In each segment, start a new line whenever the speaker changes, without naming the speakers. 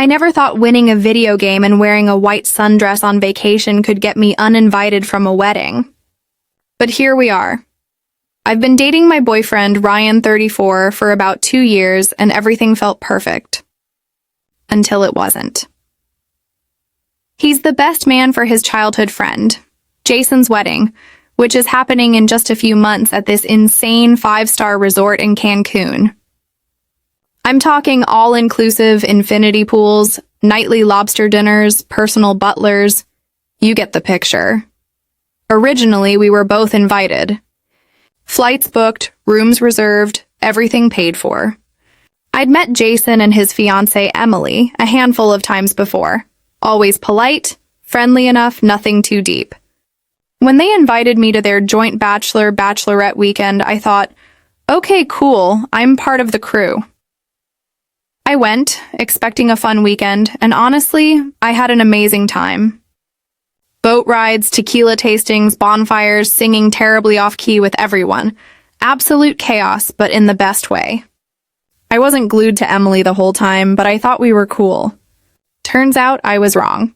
I never thought winning a video game and wearing a white sundress on vacation could get me uninvited from a wedding. But here we are. I've been dating my boyfriend, Ryan, 34, for about 2 years, and everything felt perfect. Until it wasn't. He's the best man for his childhood friend, Jason's wedding, which is happening in just a few months at this insane 5-star resort in Cancun. I'm talking all-inclusive infinity pools, nightly lobster dinners, personal butlers. You get the picture. Originally, we were both invited. Flights booked, rooms reserved, everything paid for. I'd met Jason and his fiancée Emily a handful of times before. Always polite, friendly enough, nothing too deep. When they invited me to their joint bachelorette weekend, I thought, okay, cool, I'm part of the crew. I went, expecting a fun weekend, and honestly, I had an amazing time. Boat rides, tequila tastings, bonfires, singing terribly off-key with everyone. Absolute chaos, but in the best way. I wasn't glued to Emily the whole time, but I thought we were cool. Turns out I was wrong.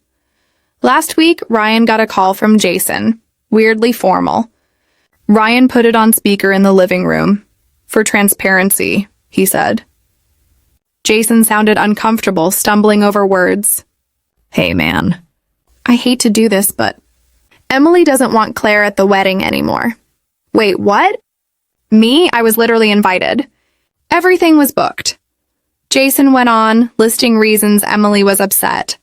Last week, Ryan got a call from Jason, weirdly formal. Ryan put it on speaker in the living room. For transparency, he said. Jason sounded uncomfortable, stumbling over words. Hey, man. I hate to do this, but Emily doesn't want Claire at the wedding anymore. Wait, what? Me? I was literally invited. Everything was booked. Jason went on, listing reasons Emily was upset.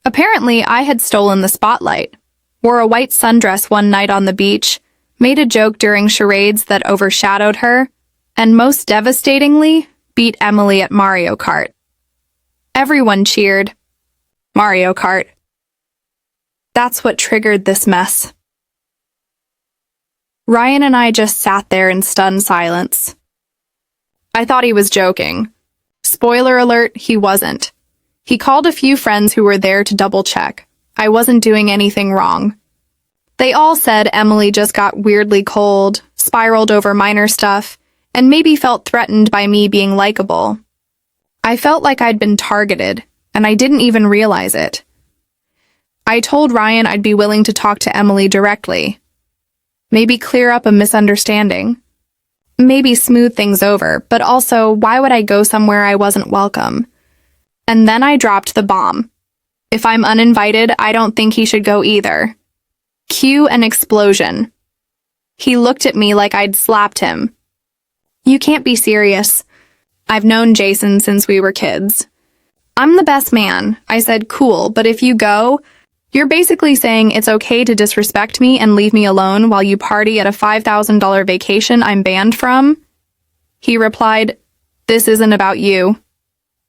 Apparently, I had stolen the spotlight, wore a white sundress one night on the beach, made a joke during charades that overshadowed her, and most devastatingly, beat Emily at Mario Kart. Everyone cheered. Mario Kart. That's what triggered this mess. Ryan and I just sat there in stunned silence. I thought he was joking. Spoiler alert, he wasn't. He called a few friends who were there to double-check. I wasn't doing anything wrong. They all said Emily just got weirdly cold, spiraled over minor stuff, and maybe felt threatened by me being likable. I felt like I'd been targeted, and I didn't even realize it. I told Ryan I'd be willing to talk to Emily directly. Maybe clear up a misunderstanding. Maybe smooth things over, but also, why would I go somewhere I wasn't welcome? And then I dropped the bomb. If I'm uninvited, I don't think he should go either. Cue an explosion. He looked at me like I'd slapped him. You can't be serious. I've known Jason since we were kids. I'm the best man. I said, cool, but if you go, you're basically saying it's okay to disrespect me and leave me alone while you party at a $5,000 vacation I'm banned from? He replied, this isn't about you.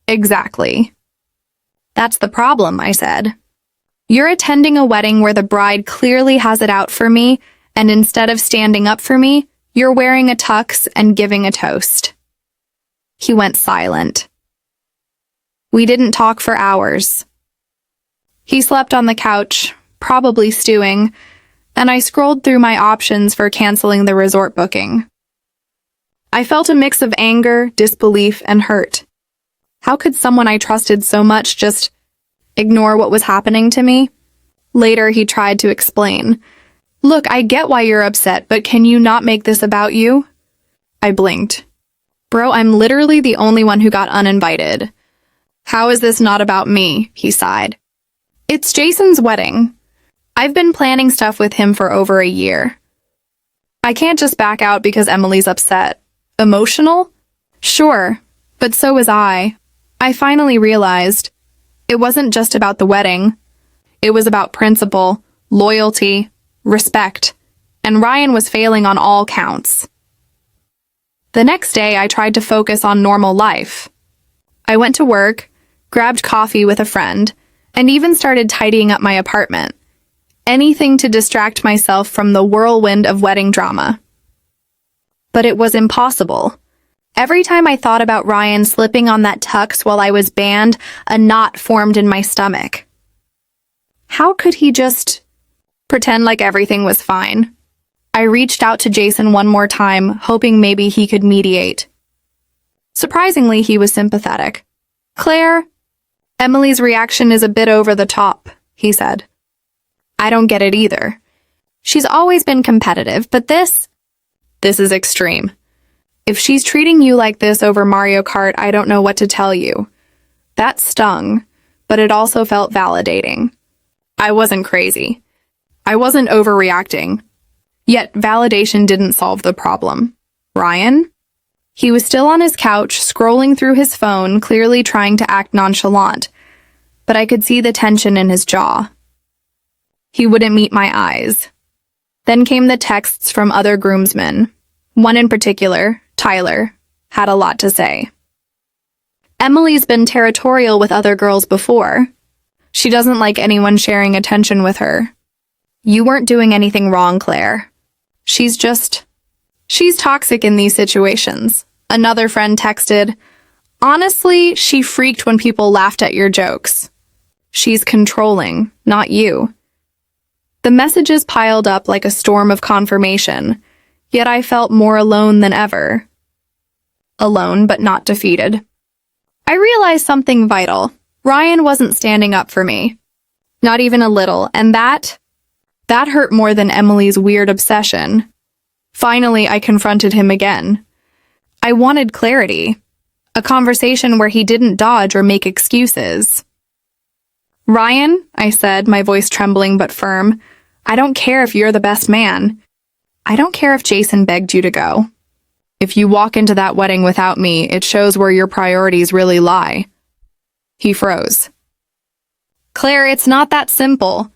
Exactly. That's the problem, I said. You're attending a wedding where the bride clearly has it out for me, and instead of standing up for me, you're wearing a tux and giving a toast. He went silent. We didn't talk for hours. He slept on the couch, probably stewing, and I scrolled through my options for canceling the resort booking. I felt a mix of anger, disbelief, and hurt. How could someone I trusted so much just ignore what was happening to me? Later, he tried to explain. Look, I get why you're upset, but can you not make this about you? I blinked. Bro, I'm literally the only one who got uninvited. How is this not about me? He sighed. It's Jason's wedding. I've been planning stuff with him for over a year. I can't just back out because Emily's upset. Emotional? Sure, but so was I. I finally realized it wasn't just about the wedding. It was about principle, loyalty, respect, and Ryan was failing on all counts. The next day, I tried to focus on normal life. I went to work, grabbed coffee with a friend, and even started tidying up my apartment. Anything to distract myself from the whirlwind of wedding drama. But it was impossible. Every time I thought about Ryan slipping on that tux while I was banned, a knot formed in my stomach. How could he just pretend like everything was fine? I reached out to Jason one more time, hoping maybe he could mediate. Surprisingly, he was sympathetic. Claire, Emily's reaction is a bit over the top, he said. I don't get it either. She's always been competitive, but this is extreme. If she's treating you like this over Mario Kart, I don't know what to tell you. That stung, but it also felt validating. I wasn't crazy. I wasn't overreacting. Yet validation didn't solve the problem. Ryan? He was still on his couch, scrolling through his phone, clearly trying to act nonchalant, but I could see the tension in his jaw. He wouldn't meet my eyes. Then came the texts from other groomsmen. One in particular, Tyler, had a lot to say. Emily's been territorial with other girls before. She doesn't like anyone sharing attention with her. You weren't doing anything wrong, Claire. She's toxic in these situations. Another friend texted, honestly, she freaked when people laughed at your jokes. She's controlling, not you. The messages piled up like a storm of confirmation, yet I felt more alone than ever. Alone, but not defeated. I realized something vital. Ryan wasn't standing up for me. Not even a little, and that hurt more than Emily's weird obsession. Finally, I confronted him again. I wanted clarity. A conversation where he didn't dodge or make excuses. Ryan, I said, my voice trembling but firm, I don't care if you're the best man. I don't care if Jason begged you to go. If you walk into that wedding without me, it shows where your priorities really lie. He froze. Claire, it's not that simple.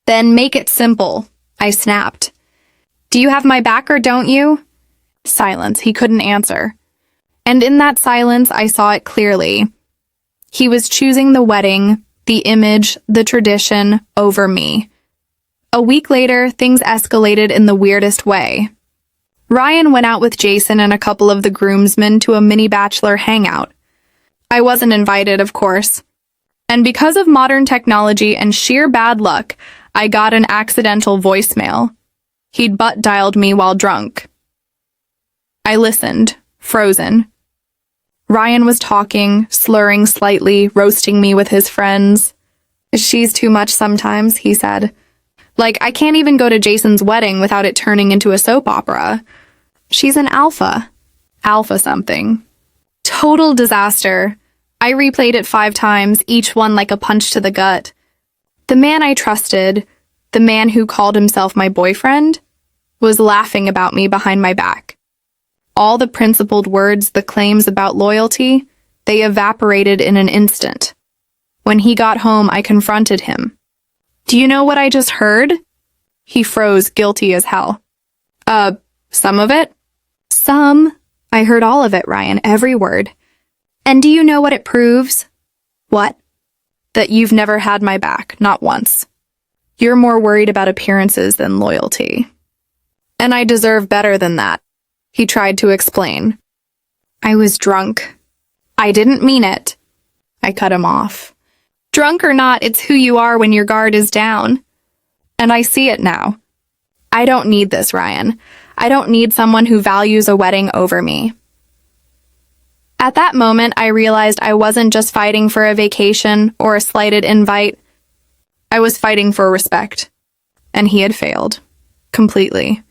Then make it simple, I snapped. Do you have my back or don't you? Silence. He couldn't answer. And in that silence, I saw it clearly. He was choosing the wedding, the image, the tradition over me. A week later, things escalated in the weirdest way. Ryan went out with Jason and a couple of the groomsmen to a mini bachelor hangout. I wasn't invited, of course. And because of modern technology and sheer bad luck, I got an accidental voicemail. He'd butt-dialed me while drunk. I listened, frozen. Ryan was talking, slurring slightly, roasting me with his friends. She's too much sometimes, he said. Like, I can't even go to Jason's wedding without it turning into a soap opera. She's an alpha. Alpha something. Total disaster. I replayed it 5 times, each one like a punch to the gut. The man I trusted, the man who called himself my boyfriend, was laughing about me behind my back. All the principled words, the claims about loyalty, they evaporated in an instant. When he got home, I confronted him. Do you know what I just heard? He froze, guilty as hell. Some of it? Some. I heard all of it, Ryan, every word. And do you know what it proves? What? That you've never had my back, not once. You're more worried about appearances than loyalty. And I deserve better than that, he tried to explain. I was drunk. I didn't mean it. I cut him off. Drunk or not, it's who you are when your guard is down. And I see it now. I don't need this, Ryan. I don't need someone who values a wedding over me. At that moment, I realized I wasn't just fighting for a vacation or a slighted invite. I was fighting for respect. And he had failed. Completely.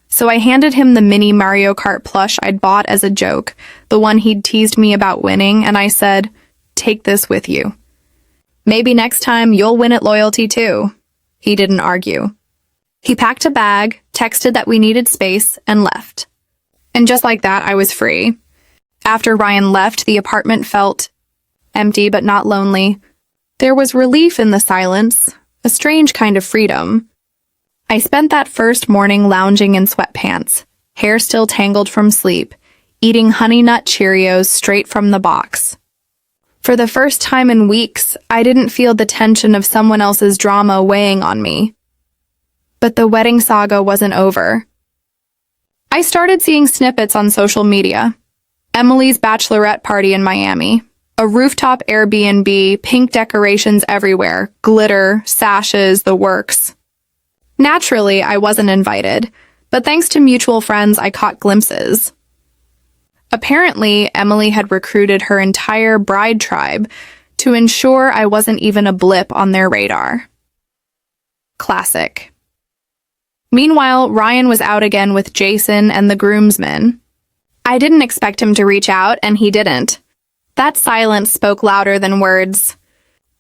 So I handed him the mini Mario Kart plush I'd bought as a joke, the one he'd teased me about winning, and I said, take this with you. Maybe next time you'll win at loyalty too. He didn't argue. He packed a bag, texted that we needed space, and left. And just like that, I was free. After Ryan left, the apartment felt empty but not lonely. There was relief in the silence, a strange kind of freedom. I spent that first morning lounging in sweatpants, hair still tangled from sleep, eating Honey Nut Cheerios straight from the box. For the first time in weeks, I didn't feel the tension of someone else's drama weighing on me. But the wedding saga wasn't over. I started seeing snippets on social media. Emily's bachelorette party in Miami. A rooftop Airbnb, pink decorations everywhere, glitter, sashes, the works. Naturally, I wasn't invited, but thanks to mutual friends, I caught glimpses. Apparently, Emily had recruited her entire bride tribe to ensure I wasn't even a blip on their radar. Classic. Meanwhile, Ryan was out again with Jason and the groomsmen. I didn't expect him to reach out, and he didn't. That silence spoke louder than words.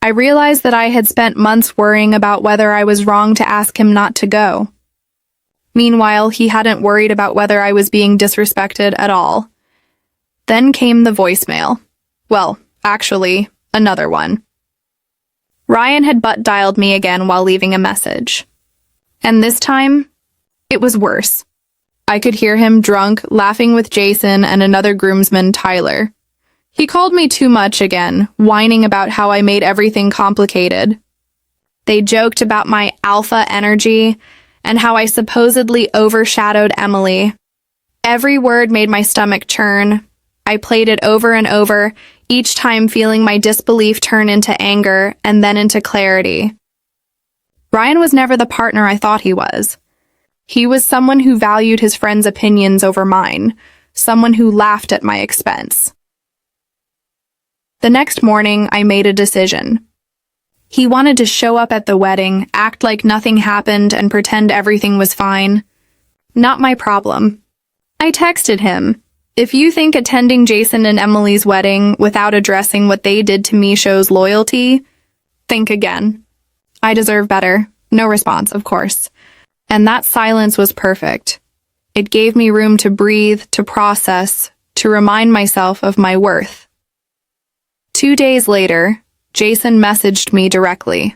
I realized that I had spent months worrying about whether I was wrong to ask him not to go. Meanwhile, he hadn't worried about whether I was being disrespected at all. Then came the voicemail. Well, actually, another one. Ryan had butt-dialed me again while leaving a message. And this time, it was worse. I could hear him drunk, laughing with Jason and another groomsman, Tyler. He called me too much again, whining about how I made everything complicated. They joked about my alpha energy and how I supposedly overshadowed Emily. Every word made my stomach churn. I played it over and over, each time feeling my disbelief turn into anger and then into clarity. Ryan was never the partner I thought he was. He was someone who valued his friends' opinions over mine, someone who laughed at my expense. The next morning, I made a decision. He wanted to show up at the wedding, act like nothing happened, and pretend everything was fine. Not my problem. I texted him, "If you think attending Jason and Emily's wedding without addressing what they did to me shows loyalty, think again." I deserve better. No response, of course. And that silence was perfect. It gave me room to breathe, to process, to remind myself of my worth. 2 days later, Jason messaged me directly.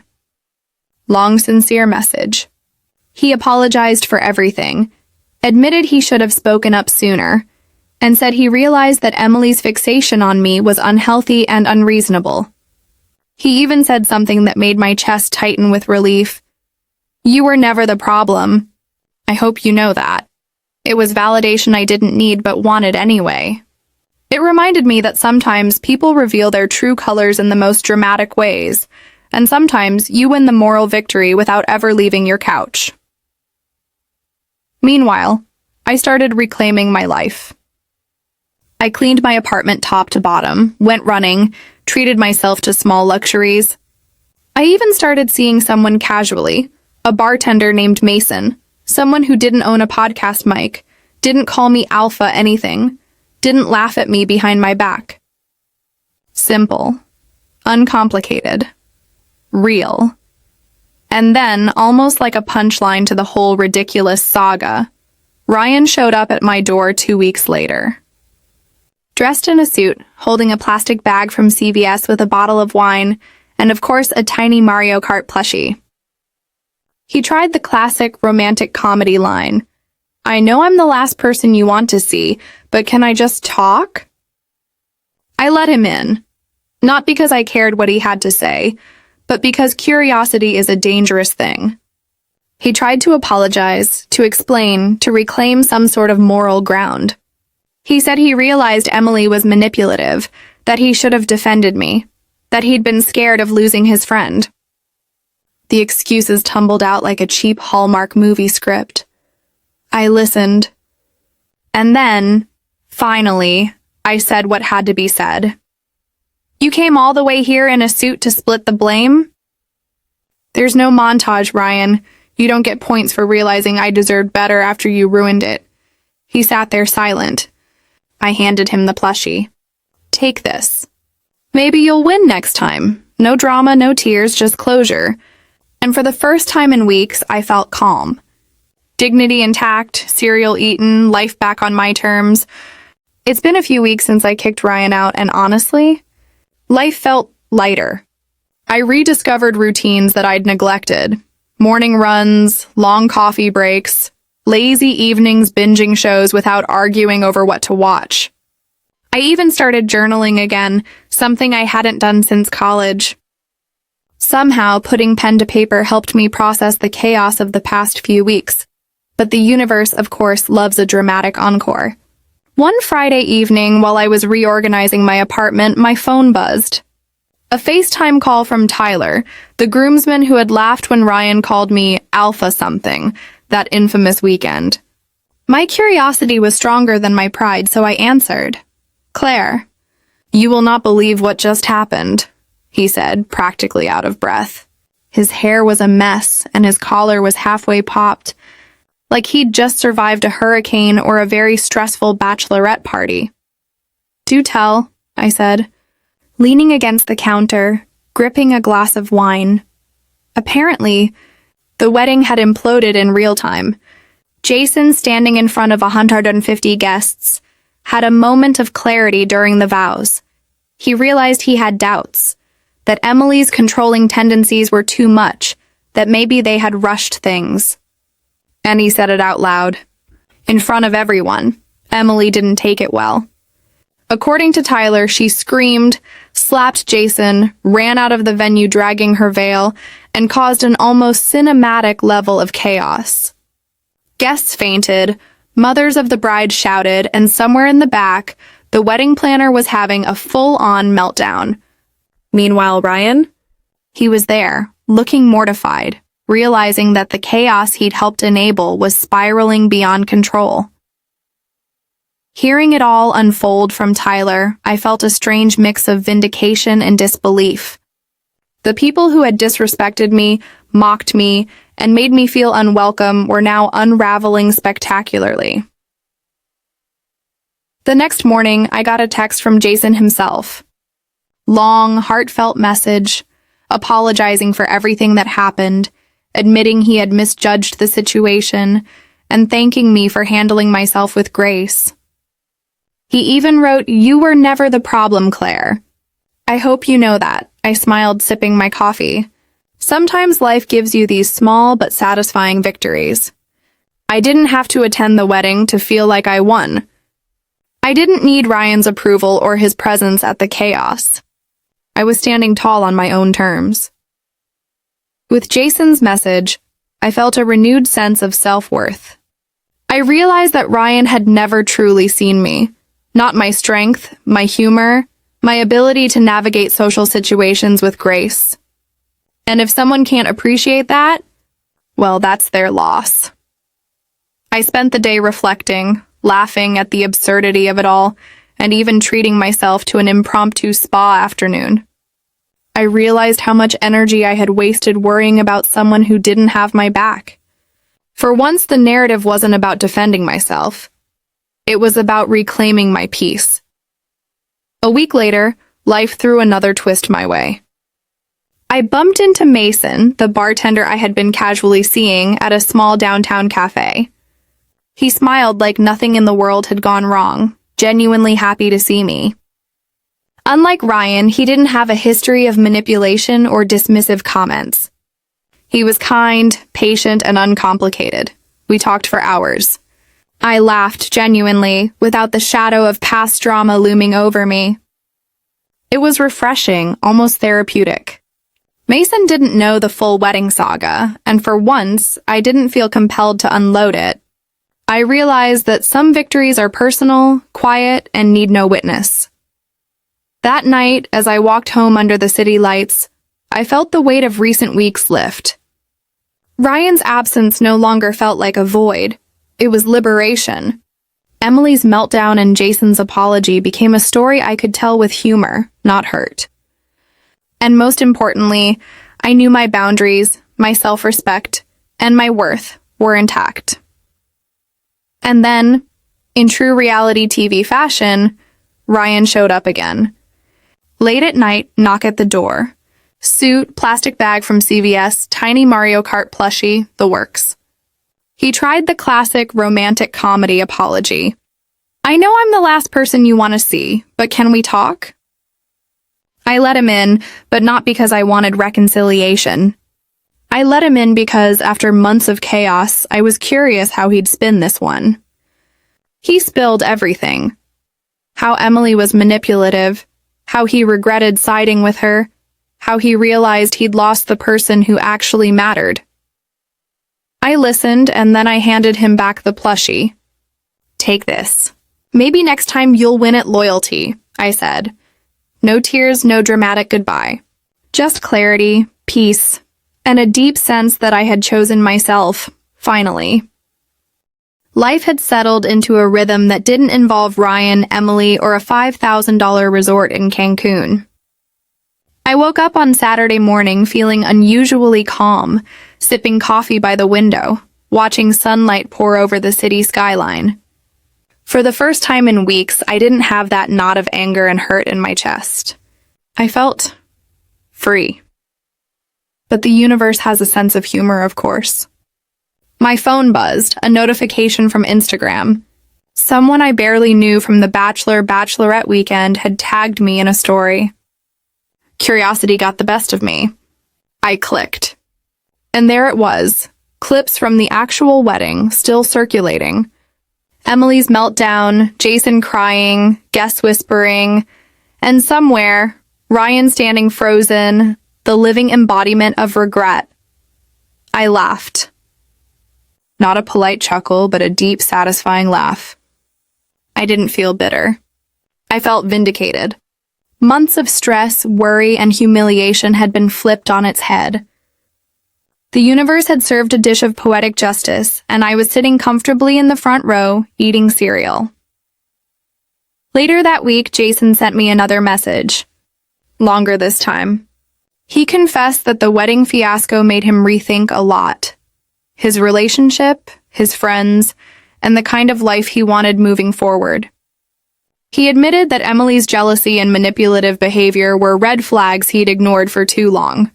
Long, sincere message. He apologized for everything, admitted he should have spoken up sooner, and said he realized that Emily's fixation on me was unhealthy and unreasonable. He even said something that made my chest tighten with relief. "You were never the problem. I hope you know that." It was validation I didn't need but wanted anyway. It reminded me that sometimes people reveal their true colors in the most dramatic ways, and sometimes you win the moral victory without ever leaving your couch. Meanwhile, I started reclaiming my life. I cleaned my apartment top to bottom, went running, treated myself to small luxuries. I even started seeing someone casually, a bartender named Mason, someone who didn't own a podcast mic, didn't call me alpha anything, didn't laugh at me behind my back. Simple, uncomplicated, real. And then, almost like a punchline to the whole ridiculous saga, Ryan showed up at my door 2 weeks later. Dressed in a suit, holding a plastic bag from CVS with a bottle of wine, and of course a tiny Mario Kart plushie. He tried the classic romantic comedy line, "I know I'm the last person you want to see, but can I just talk?" I let him in, not because I cared what he had to say, but because curiosity is a dangerous thing. He tried to apologize, to explain, to reclaim some sort of moral ground. He said he realized Emily was manipulative, that he should have defended me, that he'd been scared of losing his friend. The excuses tumbled out like a cheap Hallmark movie script. I listened. And then, finally, I said what had to be said. "You came all the way here in a suit to split the blame?" "There's no montage, Ryan. You don't get points for realizing I deserved better after you ruined it." He sat there silent. I handed him the plushie. "Take this. Maybe you'll win next time. No drama, no tears, just closure." And for the first time in weeks, I felt calm. Dignity intact, cereal eaten, life back on my terms. It's been a few weeks since I kicked Ryan out, and honestly, life felt lighter. I rediscovered routines that I'd neglected. Morning runs, long coffee breaks, lazy evenings binging shows without arguing over what to watch. I even started journaling again, something I hadn't done since college. Somehow, putting pen to paper helped me process the chaos of the past few weeks. But the universe, of course, loves a dramatic encore. One Friday evening, while I was reorganizing my apartment, my phone buzzed. A FaceTime call from Tyler, the groomsman who had laughed when Ryan called me alpha something that infamous weekend. My curiosity was stronger than my pride, so I answered. "Claire, you will not believe what just happened." he said, practically out of breath. His hair was a mess, and his collar was halfway popped, like he'd just survived a hurricane or a very stressful bachelorette party. "Do tell," I said, leaning against the counter, gripping a glass of wine. Apparently, the wedding had imploded in real time. Jason, standing in front of 150 guests, had a moment of clarity during the vows. He realized he had doubts, that Emily's controlling tendencies were too much, that maybe they had rushed things. And he said it out loud. In front of everyone, Emily didn't take it well. According to Tyler, she screamed, slapped Jason, ran out of the venue dragging her veil, and caused an almost cinematic level of chaos. Guests fainted, mothers of the bride shouted, and somewhere in the back, the wedding planner was having a full-on meltdown. Meanwhile, Ryan? He was there, looking mortified, realizing that the chaos he'd helped enable was spiraling beyond control. Hearing it all unfold from Tyler, I felt a strange mix of vindication and disbelief. The people who had disrespected me, mocked me, and made me feel unwelcome were now unraveling spectacularly. The next morning, I got a text from Jason himself. Long, heartfelt message, apologizing for everything that happened, admitting he had misjudged the situation, and thanking me for handling myself with grace. He even wrote, "You were never the problem, Claire. I hope you know that," I smiled, sipping my coffee. Sometimes life gives you these small but satisfying victories. I didn't have to attend the wedding to feel like I won. I didn't need Ryan's approval or his presence at the chaos. I was standing tall on my own terms. With Jason's message, I felt a renewed sense of self-worth. I realized that Ryan had never truly seen me. Not my strength, my humor, my ability to navigate social situations with grace. And if someone can't appreciate that, well, that's their loss. I spent the day reflecting, laughing at the absurdity of it all, and even treating myself to an impromptu spa afternoon. I realized how much energy I had wasted worrying about someone who didn't have my back. For once, the narrative wasn't about defending myself. It was about reclaiming my peace. A week later, life threw another twist my way. I bumped into Mason, the bartender I had been casually seeing at a small downtown cafe. He smiled like nothing in the world had gone wrong, genuinely happy to see me. Unlike Ryan, he didn't have a history of manipulation or dismissive comments. He was kind, patient, and uncomplicated. We talked for hours. I laughed genuinely, without the shadow of past drama looming over me. It was refreshing, almost therapeutic. Mason didn't know the full wedding saga, and for once, I didn't feel compelled to unload it. I realized that some victories are personal, quiet, and need no witness. That night, as I walked home under the city lights, I felt the weight of recent weeks lift. Ryan's absence no longer felt like a void. It was liberation. Emily's meltdown and Jason's apology became a story I could tell with humor, not hurt. And most importantly, I knew my boundaries, my self-respect, and my worth were intact. And then, in true reality TV fashion, Ryan showed up again. Late at night, knock at the door. Suit, plastic bag from CVS, tiny Mario Kart plushie, the works. He tried the classic romantic comedy apology. "I know I'm the last person you want to see, but can we talk?" I let him in, but not because I wanted reconciliation. I let him in because, after months of chaos, I was curious how he'd spin this one. He spilled everything. How Emily was manipulative, how he regretted siding with her, how he realized he'd lost the person who actually mattered. I listened, and then I handed him back the plushie. "Take this. Maybe next time you'll win at loyalty," I said. No tears, no dramatic goodbye. Just clarity, peace, and a deep sense that I had chosen myself, finally. Life had settled into a rhythm that didn't involve Ryan, Emily, or a $5,000 resort in Cancun. I woke up on Saturday morning feeling unusually calm, sipping coffee by the window, watching sunlight pour over the city skyline. For the first time in weeks, I didn't have that knot of anger and hurt in my chest. I felt free. But the universe has a sense of humor, of course. My phone buzzed, a notification from Instagram. Someone I barely knew from the Bachelor/Bachelorette weekend had tagged me in a story. Curiosity got the best of me. I clicked. And there it was, clips from the actual wedding still circulating. Emily's meltdown, Jason crying, guests whispering, and somewhere, Ryan standing frozen, the living embodiment of regret. I laughed. Not a polite chuckle, but a deep, satisfying laugh. I didn't feel bitter. I felt vindicated. Months of stress, worry, and humiliation had been flipped on its head. The universe had served a dish of poetic justice, and I was sitting comfortably in the front row, eating cereal. Later that week, Jason sent me another message. Longer this time. He confessed that the wedding fiasco made him rethink a lot. His relationship, his friends, and the kind of life he wanted moving forward. He admitted that Emily's jealousy and manipulative behavior were red flags he'd ignored for too long.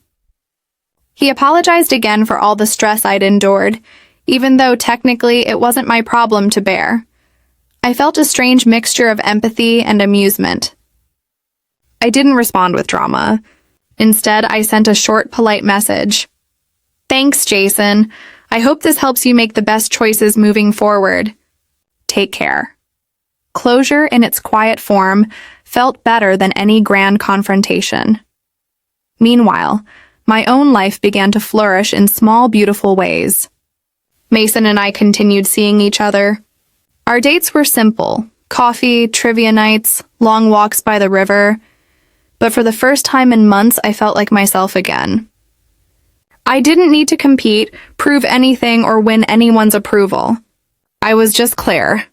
He apologized again for all the stress I'd endured, even though technically it wasn't my problem to bear. I felt a strange mixture of empathy and amusement. I didn't respond with drama. Instead, I sent a short, polite message. Thanks, Jason. I hope this helps you make the best choices moving forward. Take care. Closure in its quiet form felt better than any grand confrontation. Meanwhile, my own life began to flourish in small, beautiful ways. Mason and I continued seeing each other. Our dates were simple: coffee, trivia nights, long walks by the river. But for the first time in months, I felt like myself again. I didn't need to compete, prove anything, or win anyone's approval. I was just Claire.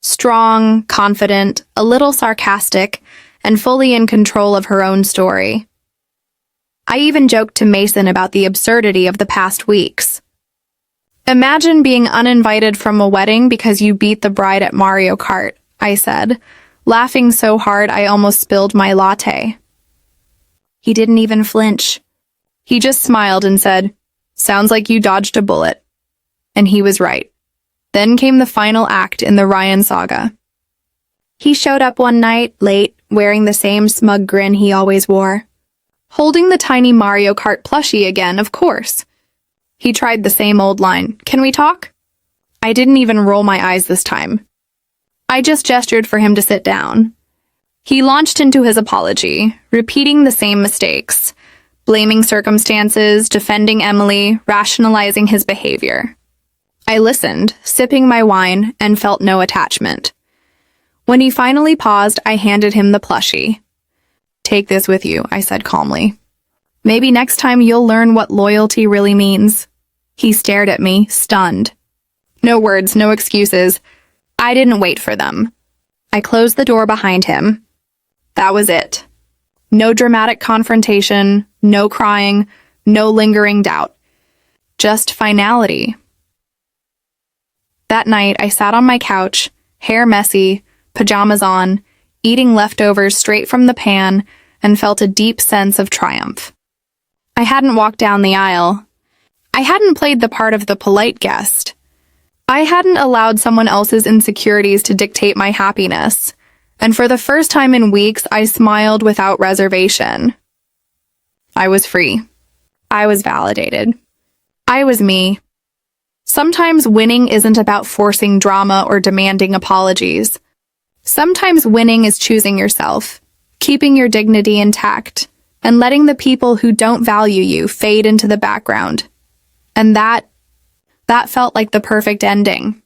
Strong, confident, a little sarcastic, and fully in control of her own story. I even joked to Mason about the absurdity of the past weeks. Imagine being uninvited from a wedding because you beat the bride at Mario Kart, I said, laughing so hard I almost spilled my latte. He didn't even flinch. He just smiled and said, "Sounds like you dodged a bullet." And he was right. Then came the final act in the Ryan saga. He showed up one night, late, wearing the same smug grin he always wore. Holding the tiny Mario Kart plushie again, of course. He tried the same old line, "Can we talk?" I didn't even roll my eyes this time. I just gestured for him to sit down. He launched into his apology, repeating the same mistakes, blaming circumstances, defending Emily, rationalizing his behavior. I listened, sipping my wine, and felt no attachment. When he finally paused, I handed him the plushie. "Take this with you," I said calmly. "Maybe next time you'll learn what loyalty really means." He stared at me, stunned. No words, no excuses. I didn't wait for them. I closed the door behind him. That was it. No dramatic confrontation, no crying, no lingering doubt. Just finality. That night, I sat on my couch, hair messy, pajamas on, eating leftovers straight from the pan, and felt a deep sense of triumph. I hadn't walked down the aisle. I hadn't played the part of the polite guest. I hadn't allowed someone else's insecurities to dictate my happiness. And for the first time in weeks, I smiled without reservation. I was free. I was validated. I was me. Sometimes winning isn't about forcing drama or demanding apologies. Sometimes winning is choosing yourself, keeping your dignity intact, and letting the people who don't value you fade into the background. And that felt like the perfect ending.